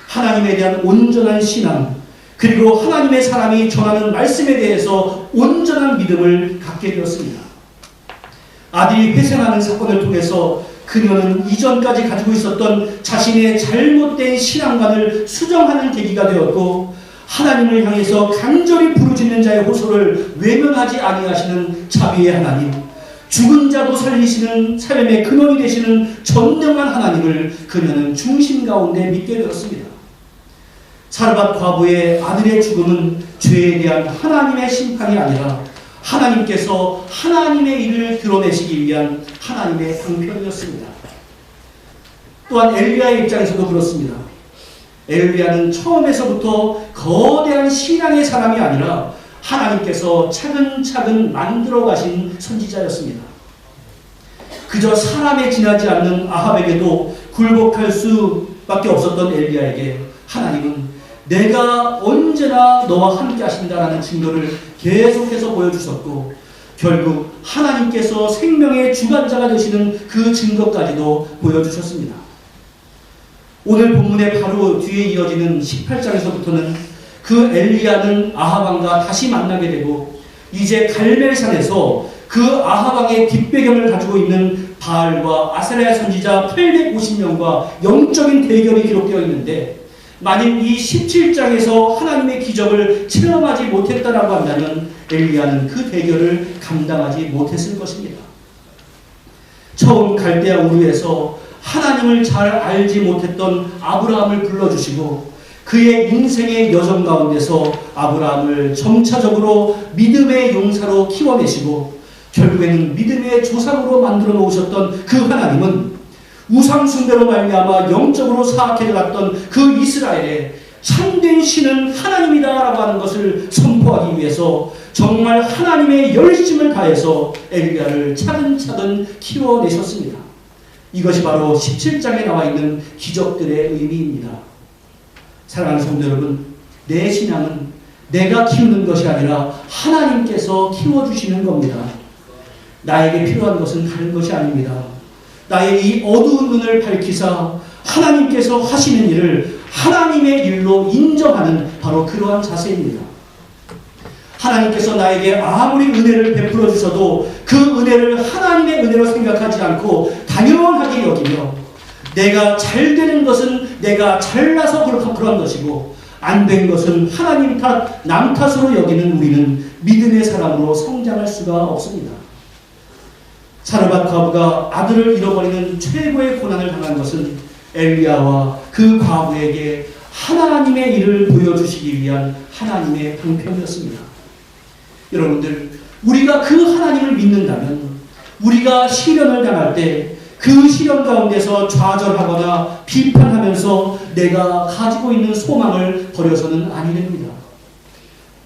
하나님에 대한 온전한 신앙, 그리고 하나님의 사람이 전하는 말씀에 대해서 온전한 믿음을 갖게 되었습니다. 아들이 회생하는 사건을 통해서 그녀는 이전까지 가지고 있었던 자신의 잘못된 신앙관을 수정하는 계기가 되었고, 하나님을 향해서 간절히 부르짖는 자의 호소를 외면하지 아니하시는 자비의 하나님, 죽은 자도 살리시는 삶의 근원이 되시는 전능한 하나님을 그녀는 중심 가운데 믿게 되었습니다. 사르밧 과부의 아들의 죽음은 죄에 대한 하나님의 심판이 아니라 하나님께서 하나님의 일을 드러내시기 위한 하나님의 방편이었습니다. 또한 엘리야의 입장에서도 그렇습니다. 엘리야는 처음에서부터 거대한 신앙의 사람이 아니라 하나님께서 차근차근 만들어 가신 선지자였습니다. 그저 사람에 지나지 않는 아합에게도 굴복할 수밖에 없었던 엘리야에게 하나님은 내가 언제나 너와 함께 하신다라는 증거를 계속해서 보여주셨고, 결국 하나님께서 생명의 주관자가 되시는 그 증거까지도 보여주셨습니다. 오늘 본문의 바로 뒤에 이어지는 18장에서부터는 그 엘리야는 아합왕과 다시 만나게 되고, 이제 갈멜산에서 그 아합왕의 뒷배경을 가지고 있는 바알과 아세라 선지자 850명과 영적인 대결이 기록되어 있는데, 만일 이 17장에서 하나님의 기적을 체험하지 못했다라고 한다면 엘리야는 그 대결을 감당하지 못했을 것입니다. 처음 갈대아 우르에서 하나님을 잘 알지 못했던 아브라함을 불러주시고 그의 인생의 여정 가운데서 아브라함을 점차적으로 믿음의 용사로 키워내시고 결국에는 믿음의 조상으로 만들어 놓으셨던 그 하나님은 우상 숭배로 말미암아 영적으로 사악해 갔던 그 이스라엘에 참된 신은 하나님이다라고 하는 것을 선포하기 위해서 정말 하나님의 열심을 다해서 엘리야를 차근차근 키워내셨습니다. 이것이 바로 17장에 나와 있는 기적들의 의미입니다. 사랑하는 성도 여러분, 내 신앙은 내가 키우는 것이 아니라 하나님께서 키워주시는 겁니다. 나에게 필요한 것은 다른 것이 아닙니다. 나의 이 어두운 눈을 밝히사 하나님께서 하시는 일을 하나님의 일로 인정하는 바로 그러한 자세입니다. 하나님께서 나에게 아무리 은혜를 베풀어 주셔도 그 은혜를 하나님의 은혜로 생각하지 않고 당연하게 여기며 내가 잘 되는 것은 내가 잘나서 그런 것이고 안 된 것은 하나님 탓, 남 탓으로 여기는 우리는 믿음의 사람으로 성장할 수가 없습니다. 사르밧 과부가 아들을 잃어버리는 최고의 고난을 당한 것은 엘리야와 그 과부에게 하나님의 일을 보여주시기 위한 하나님의 방편이었습니다. 여러분들, 우리가 그 하나님을 믿는다면 우리가 시련을 당할 때 그 시련 가운데서 좌절하거나 비판하면서 내가 가지고 있는 소망을 버려서는 아니 됩니다.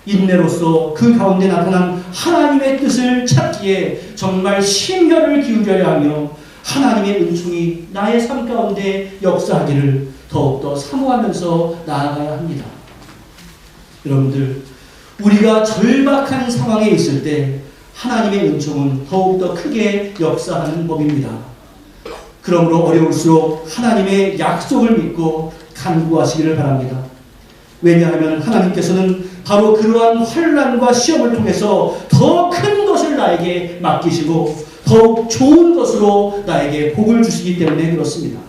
인내로서 그 가운데 나타난 하나님의 뜻을 찾기에 정말 심혈을 기울여야 하며 하나님의 은총이 나의 삶 가운데 역사하기를 더욱더 사모하면서 나아가야 합니다. 여러분들, 우리가 절박한 상황에 있을 때 하나님의 은총은 더욱더 크게 역사하는 법입니다. 그러므로 어려울수록 하나님의 약속을 믿고 간구하시기를 바랍니다. 왜냐하면 하나님께서는 바로 그러한 환난과 시험을 통해서 더 큰 것을 나에게 맡기시고 더욱 좋은 것으로 나에게 복을 주시기 때문에 그렇습니다.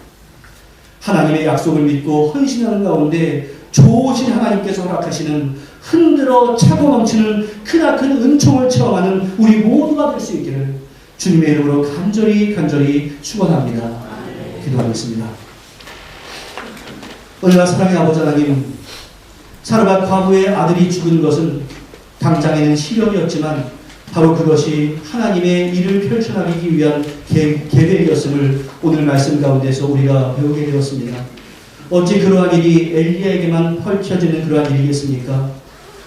하나님의 약속을 믿고 헌신하는 가운데 좋으신 하나님께서 허락하시는 흔들어 차고 넘치는 크나큰 은총을 체험하는 우리 모두가 될 수 있기를 주님의 이름으로 간절히 축원합니다. 기도하겠습니다. 은혜와 사랑의 아버지 하나님, 사르밧 과부의 아들이 죽은 것은 당장에는 시련이었지만 바로 그것이 하나님의 일을 펼쳐나가기 위한 계획이었음을 오늘 말씀 가운데서 우리가 배우게 되었습니다. 어찌 그러한 일이 엘리야에게만 펼쳐지는 그러한 일이겠습니까?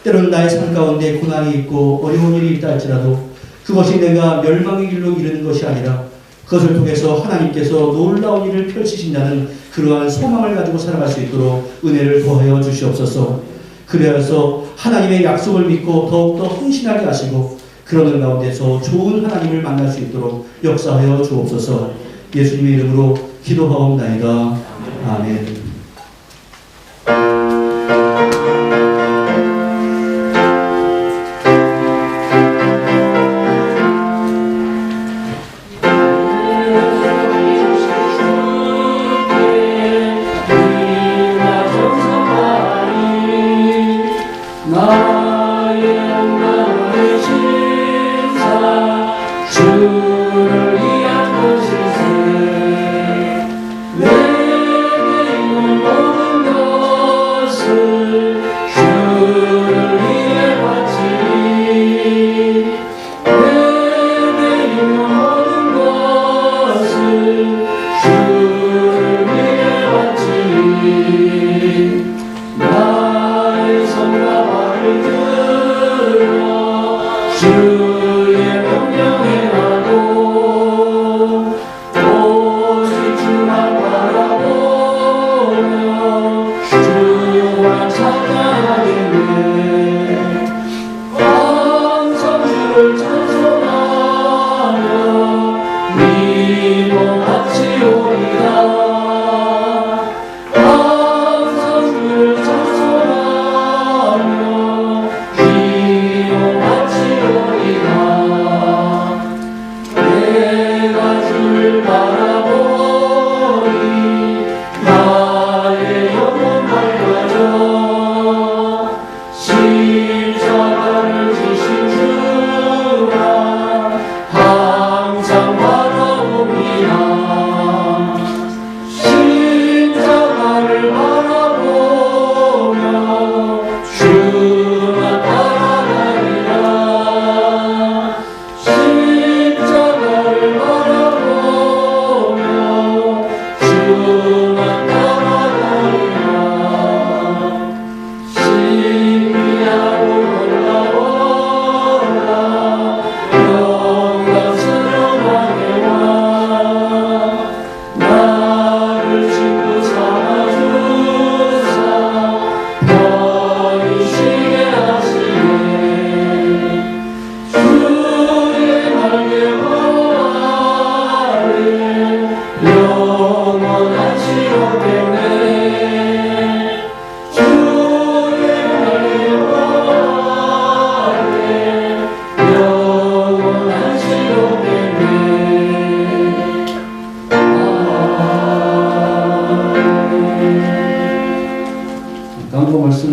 때로는 나의 삶 가운데 고난이 있고 어려운 일이 있다 할지라도 그것이 내가 멸망의 길로 이르는 것이 아니라 그것을 통해서 하나님께서 놀라운 일을 펼치신다는 그러한 소망을 가지고 살아갈 수 있도록 은혜를 더하여 주시옵소서. 그래서 하나님의 약속을 믿고 더욱더 헌신하게 하시고 그러는 가운데서 좋은 하나님을 만날 수 있도록 역사하여 주옵소서. 예수님의 이름으로 기도하옵나이다. 아멘. 주를 위한 것이세 내게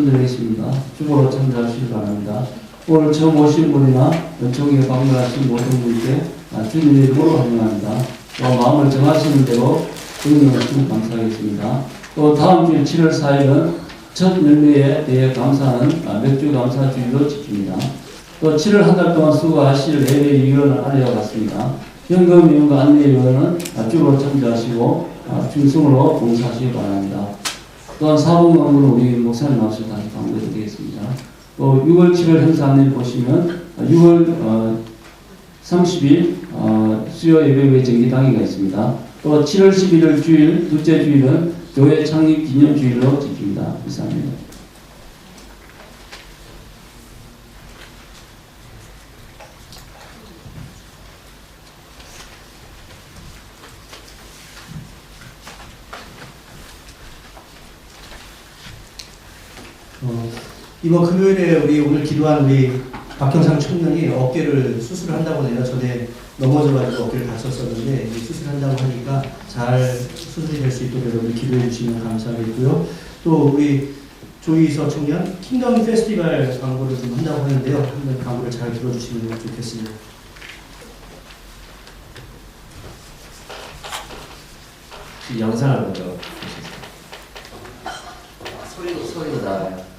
말씀드리겠습니다. 주보로 참조하시기 바랍니다. 오늘 처음 오신 분이나 연초기에 방문하신 모든 분께 주님의 이름으로 환영합니다. 또 마음을 정하시는 대로 응원해 주시면 감사하겠습니다. 또 다음 주 7월 4일은 첫 열매에 대해 감사하는 맥주 감사 주일로 지킵니다. 또 7월 한 달 동안 수고하실 예배 위원을 알려갔습니다. 현금 위원과 안내 위원은 주로 참조하시고 중심으로 봉사하시기 바랍니다. 또한 사본 광고는 우리 목사님 나오셔서 다시 광고해드리겠습니다. 또 6월 7일 행사 안내를 보시면 6월 30일 수요 예배 외 정기당회가 있습니다. 또 7월 11일 주일, 둘째 주일은 교회 창립 기념 주일로 지킵니다. 이상입니다. 이번 금요일에 오늘 기도한 우리 박형상 청년이 어깨를 수술한다고 내가 전에 넘어져가지고 어깨를 다쳤었는데 수술한다고 하니까 잘 수술이 될 수 있도록 여러분 기도해 주시면 감사하겠고요. 또 우리 조이서 청년 킹덤 페스티벌 광고를 좀 한다고 하는데요. 한번 광고를 잘 들어주시면 좋겠습니다. 이 영상을 먼저 소리도 나와요.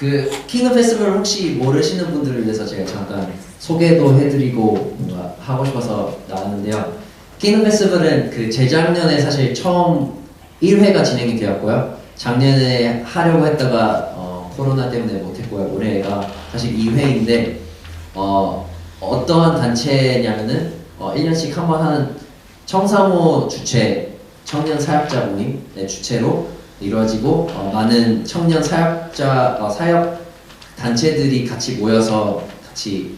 그 킹덤 페스티벌 혹시 모르시는 분들을 위해서 제가 잠깐 소개도 해드리고 뭔가 하고 싶어서 나왔는데요. 킹덤 페스티벌은 그 재작년에 사실 처음 1회가 진행이 되었고요. 작년에 하려고 했다가 코로나 때문에 못했고요. 올해가 사실 2회인데 어떠한 단체냐면은 1년씩 한 번 하는 청사모 주최 청년 사역자 모임의 주최로 이루어지고 많은 청년 사역 단체들이 같이 모여서 같이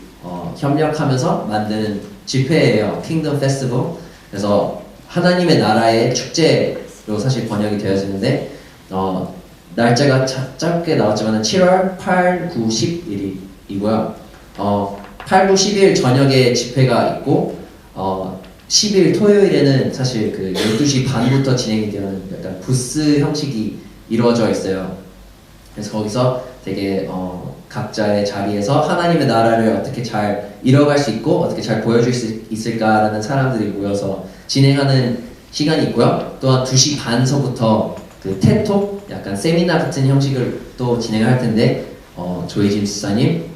협력하면서 만든 집회예요. 킹덤 페스티벌. 그래서 하나님의 나라의 축제로 사실 번역이 되어지는데 날짜가 짧게 나왔지만 7월 8, 9, 10일이고요. 8, 9, 10일 저녁에 집회가 있고 10일 토요일에는 사실 그 12시 반부터 진행이 되는 약간 부스 형식이 이루어져 있어요. 그래서 거기서 되게 각자의 자리에서 하나님의 나라를 어떻게 잘 이뤄갈 수 있고 어떻게 잘 보여줄 수 있을까라는 사람들이 모여서 진행하는 시간이 있고요. 또한 2시 반서부터 그 테톡 약간 세미나 같은 형식을 또 진행할 텐데 조이진 집사님,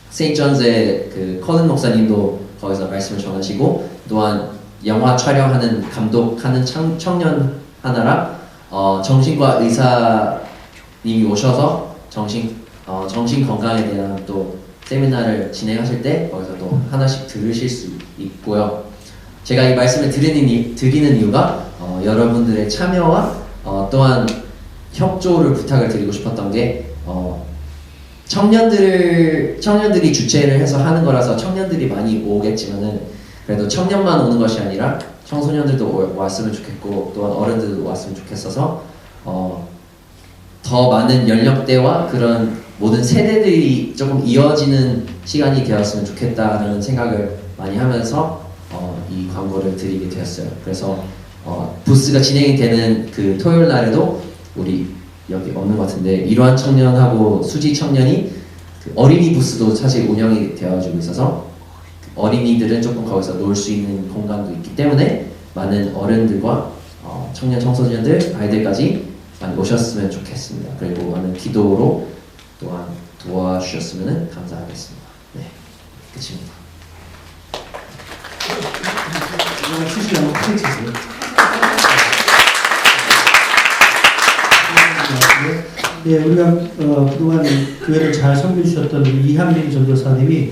세인트 존스의 그 커든 목사님도 거기서 말씀을 전하시고 또한 영화 촬영하는 감독하는 청년 하나랑 정신과 의사님이 오셔서 정신 건강에 대한 또 세미나를 진행하실 때 거기서 또 하나씩 들으실 수 있고요. 제가 이 말씀을 드리는 이유가 여러분들의 참여와 또한 협조를 부탁을 드리고 싶었던 게 청년들이 주최를 해서 하는 거라서 청년들이 많이 오겠지만은 그래도 청년만 오는 것이 아니라 청소년들도 왔으면 좋겠고 또한 어른들도 왔으면 좋겠어서 더 많은 연령대와 그런 모든 세대들이 조금 이어지는 시간이 되었으면 좋겠다는 생각을 많이 하면서 이 광고를 드리게 되었어요. 그래서 부스가 진행이 되는 그 토요일 날에도 우리 여기 없는 것 같은데 이러한 청년하고 수지 청년이 그 어린이 부스도 사실 운영이 되어지고 있어서 어린이들은 조금 거기서 놀 수 있는 공간도 있기 때문에 많은 어른들과 청년 청소년들 아이들까지 많이 오셨으면 좋겠습니다. 그리고 많은 기도로 또한 도와주셨으면 감사하겠습니다. 네, 끝입니다. 이번에 수시 한번 크게 치세요. 네, 우리가 그동안 교회를 잘 섬겨주셨던 우리 이한민 전도사님이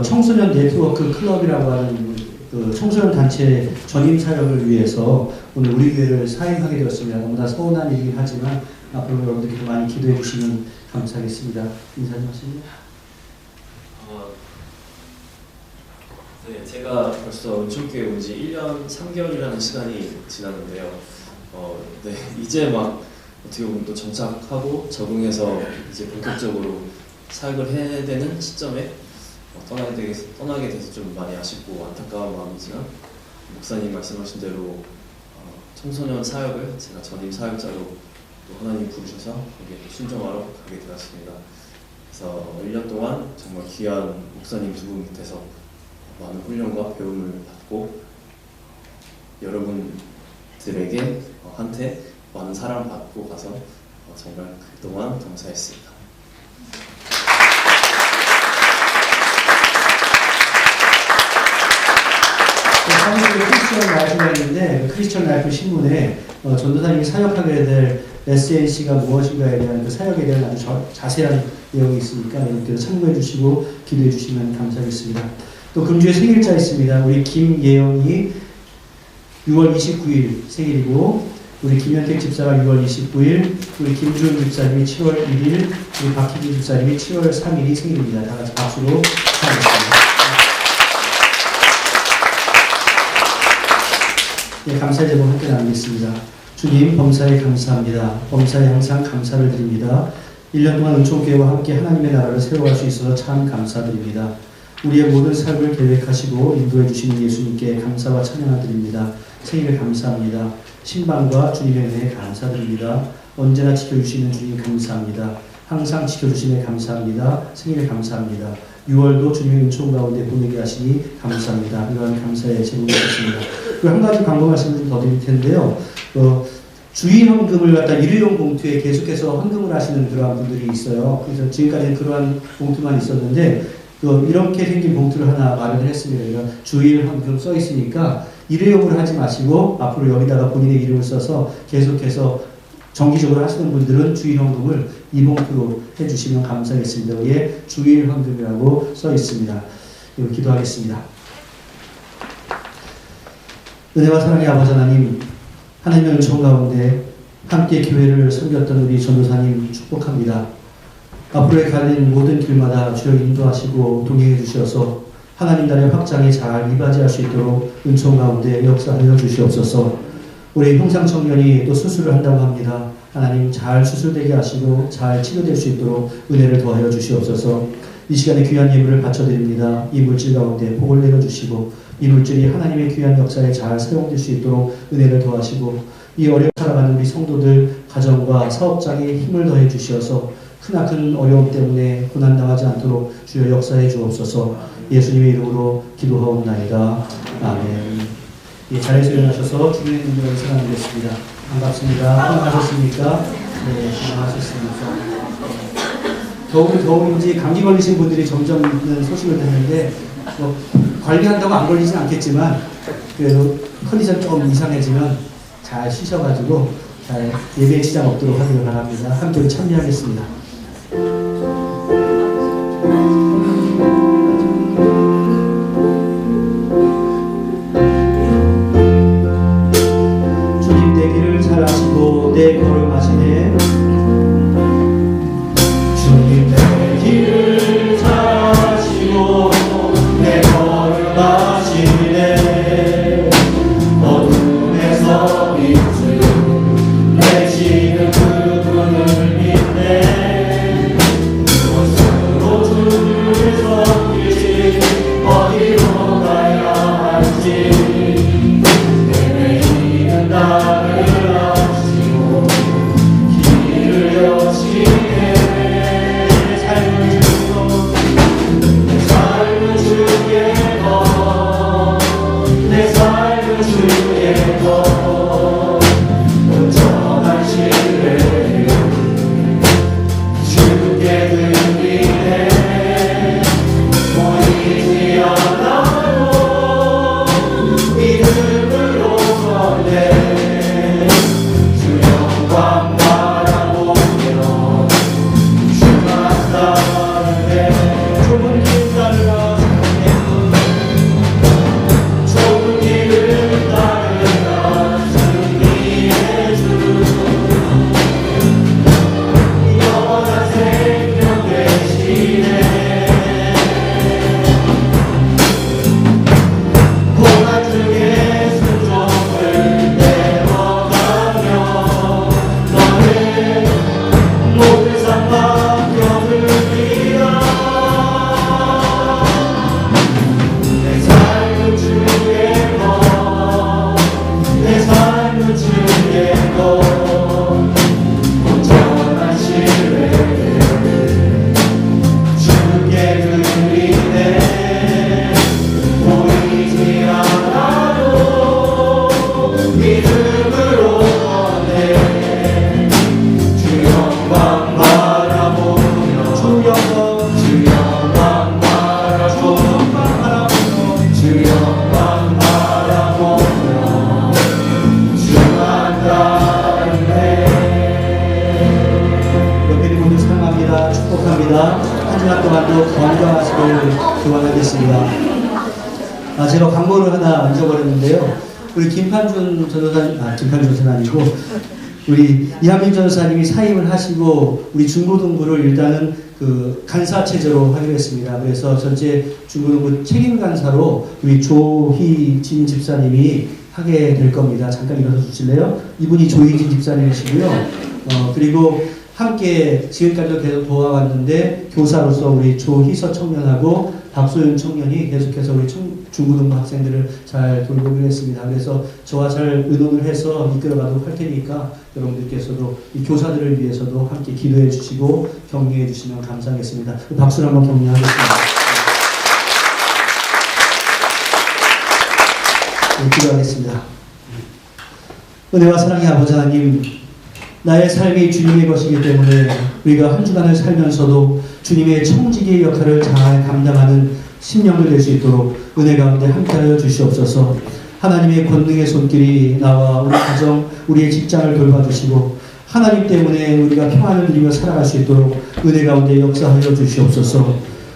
청소년 네트워크 클럽이라고 하는 그 청소년 단체 전임 사역을 위해서 오늘 우리 교회를 사임하게 되었습니다. 너무나 서운한 일이긴 하지만 앞으로 여러분들께서 많이 기도해 주시면 감사하겠습니다. 인사 좀 하시죠. 네, 제가 벌써 은총교회 온 지 1년 3개월이라는 시간이 지났는데요. 네, 이제 막 어떻게 보면 또 정착하고 적응해서 이제 본격적으로 사역을 해야 되는 시점에 떠나게 돼서 좀 많이 아쉽고 안타까운 마음이지만 목사님 말씀하신 대로 청소년 사역을 제가 전임 사역자로 또 하나님 부르셔서 거기에 순종하러 가게 되었습니다. 그래서 1년 동안 정말 귀한 목사님 두 분 밑에서 많은 훈련과 배움을 받고 여러분들에게 한테 많은 사랑을 받고 가서 정말 그동안 감사했습니다. 크리스천 라이프가 있는데 크리스천 라이프 신문에 전도사님이 사역하게 될 SNC가 무엇인가에 대한 그 사역에 대한 아주 자세한 내용이 있으니까 여러분께서 참고해 주시고 기도해 주시면 감사하겠습니다. 또 금주에 생일자 있습니다. 우리 김예영이 6월 29일 생일이고 우리 김현택 집사가 6월 29일, 우리 김주은 집사님이 7월 1일, 우리 박희진 집사님이 7월 3일이 생일입니다. 다 같이 박수로 축하하겠습니다. 네, 감사의 제목 함께 나누겠습니다. 주님, 범사에 감사합니다. 범사에 항상 감사를 드립니다. 1년 동안 은총교회와 함께 하나님의 나라를 세워갈 수 있어서 참 감사드립니다. 우리의 모든 삶을 계획하시고 인도해 주시는 예수님께 감사와 찬양을 드립니다. 생일에 감사합니다. 신방과 주님의 은혜에 감사드립니다. 언제나 지켜주시는 주님 감사합니다. 항상 지켜주시네 감사합니다. 생일에 감사합니다. 6월도 주님의 은총 가운데 보내게 하시니 감사합니다. 이러한 감사의 제목이 있습니다. 그리고 한 가지 광고 말씀을 좀 더 드릴 텐데요. 주일 헌금을 갖다 일회용 봉투에 계속해서 헌금을 하시는 그러한 분들이 있어요. 그래서 지금까지는 그러한 봉투만 있었는데 이렇게 생긴 봉투를 하나 마련을 했습니다. 그러니까 주일 헌금 써 있으니까 일회용을 하지 마시고 앞으로 여기다가 본인의 이름을 써서 계속해서 정기적으로 하시는 분들은 주일 헌금을 이 봉투로 해주시면 감사하겠습니다. 여기에 주일 헌금이라고 써 있습니다. 기도하겠습니다. 은혜와 사랑의 아버지 하나님, 하나님의 은총 가운데 함께 교회를 섬겼던 우리 전도사님 축복합니다. 앞으로의 가는 모든 길마다 주여 인도하시고 동행해 주셔서 하나님 나라의 확장에 잘 이바지할 수 있도록 은총 가운데 역사하여 주시옵소서. 우리 형상 청년이 또 수술을 한다고 합니다. 하나님 잘 수술되게 하시고 잘 치료될 수 있도록 은혜를 더하여 주시옵소서. 이 시간에 귀한 예물을 바쳐드립니다. 이 물질 가운데 복을 내려주시고 이 물질이 하나님의 귀한 역사에 잘 사용될 수 있도록 은혜를 더하시고 이 어려움 살아가는 우리 성도들 가정과 사업장에 힘을 더해 주시어서 크나큰 어려움 때문에 고난당하지 않도록 주여 역사해 주옵소서. 예수님의 이름으로 기도하옵나이다. 아멘. 예, 자리에서 일어나셔서 주변의 분들을 사랑드렸습니다. 반갑습니다. 건강하셨습니까? 네, 건강하셨습니까? 더움인지 감기 걸리신 분들이 점점 있는 소식을 듣는데 관리한다고 안 걸리진 않겠지만 그래도 컨디션 조금 이상해지면 잘 쉬셔가지고 잘 예배에 지장 없도록 하기를 바랍니다. 함께 참여하겠습니다. 주님 내 길을 잘 아시고 내 걸음하시네. 주님 내 길을 잘 아시고 내 걸음하시네. 어둠에서 빛을 내시는 그분을 믿네. 무엇으로 주를 섬기지 어디로 가야 할지 내내이는 나를 아시고 길을 여시네. 삶을 주고 내 삶을 주게 더 내 삶을 주게 더 온전한 신뢰를 주께 드리네. 보이지 않아도 제가 광고를 하나 잊어버렸는데요. 우리 김판준 전도사는 아니고 우리 이한민 전도사님이 사임을 하시고 우리 중고등부를 일단은 그 간사 체제로 하기로 했습니다. 그래서 전체 중고등부 책임 간사로 우리 조희진 집사님이 하게 될 겁니다. 잠깐 일어서 주실래요? 이분이 조희진 집사님이시고요. 그리고 함께 지금까지도 계속 도와왔는데 교사로서 우리 조희서 청년하고 박소윤 청년이 계속해서 우리 중고등부 학생들을 잘 돌보기로 했습니다. 그래서 저와 잘 의논을 해서 이끌어가도록 할 테니까 여러분들께서도 이 교사들을 위해서도 함께 기도해 주시고 격려해 주시면 감사하겠습니다. 박수를 한번 격려하겠습니다. 네, 기도하겠습니다. 은혜와 사랑의 아버지 하나님, 나의 삶이 주님의 것이기 때문에 우리가 한 주간을 살면서도 주님의 청지기의 역할을 잘 감당하는 심령을 낼 수 있도록 은혜 가운데 함께하여 주시옵소서. 하나님의 권능의 손길이 나와 우리 가정, 우리의 직장을 돌봐주시고 하나님 때문에 우리가 평안을 누리며 살아갈 수 있도록 은혜 가운데 역사하여 주시옵소서.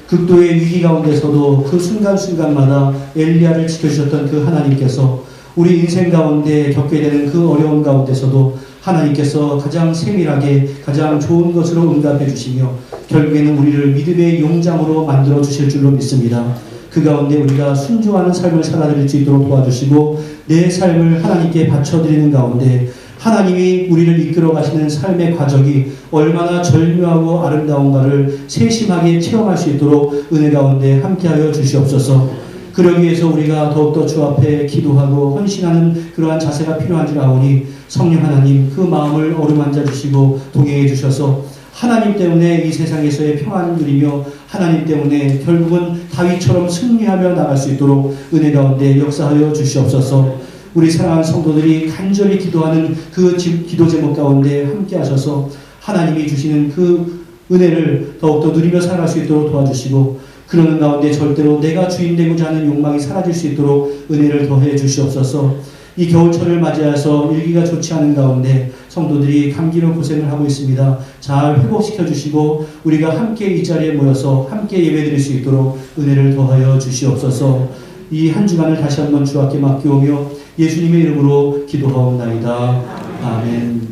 극도의 위기 가운데서도 그 순간순간마다 엘리야를 지켜주셨던 그 하나님께서 우리 인생 가운데 겪게 되는 그 어려움 가운데서도 하나님께서 가장 세밀하게 가장 좋은 것으로 응답해 주시며 결국에는 우리를 믿음의 용장으로 만들어 주실 줄로 믿습니다. 그 가운데 우리가 순종하는 삶을 살아드릴 수 있도록 도와주시고 내 삶을 하나님께 바쳐드리는 가운데 하나님이 우리를 이끌어 가시는 삶의 과정이 얼마나 절묘하고 아름다운가를 세심하게 체험할 수 있도록 은혜 가운데 함께하여 주시옵소서. 그러기 위해서 우리가 더욱더 주 앞에 기도하고 헌신하는 그러한 자세가 필요한 줄 아오니 성령 하나님 그 마음을 어루만져 주시고 동행해 주셔서 하나님 때문에 이 세상에서의 평안을 누리며 하나님 때문에 결국은 다윗처럼 승리하며 나갈 수 있도록 은혜 가운데 역사하여 주시옵소서. 우리 사랑하는 성도들이 간절히 기도하는 그 기도 제목 가운데 함께 하셔서 하나님이 주시는 그 은혜를 더욱더 누리며 살아갈 수 있도록 도와주시고 그러는 가운데 절대로 내가 주인 되고자 하는 욕망이 사라질 수 있도록 은혜를 더해 주시옵소서. 이 겨울철을 맞이해서 일기가 좋지 않은 가운데 성도들이 감기로 고생을 하고 있습니다. 잘 회복시켜 주시고 우리가 함께 이 자리에 모여서 함께 예배드릴 수 있도록 은혜를 더하여 주시옵소서. 이 한 주간을 다시 한번 주 앞에 맡기오며 예수님의 이름으로 기도하옵나이다. 아멘.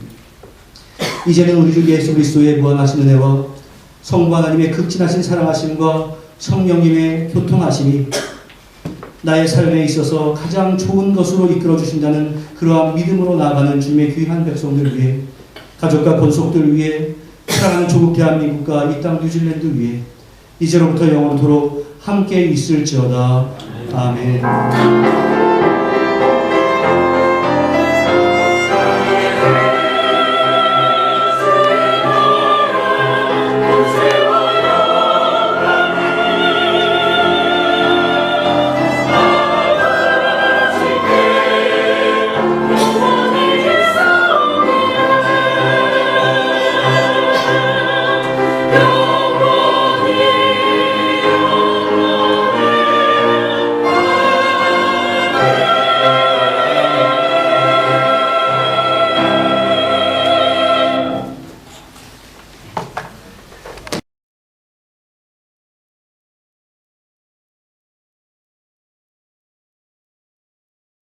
이제는 우리 주 예수 그리스도의 무한하신 은혜와 성부 하나님의 극진하신 사랑하심과 성령님의 교통하심이 나의 삶에 있어서 가장 좋은 것으로 이끌어 주신다는 그러한 믿음으로 나아가는 주님의 귀한 백성들 위해 가족과 권속들 위해 사랑하는 조국 대한민국과 이 땅 뉴질랜드 위해 이제로부터 영원토록 함께 있을지어다. 아멘.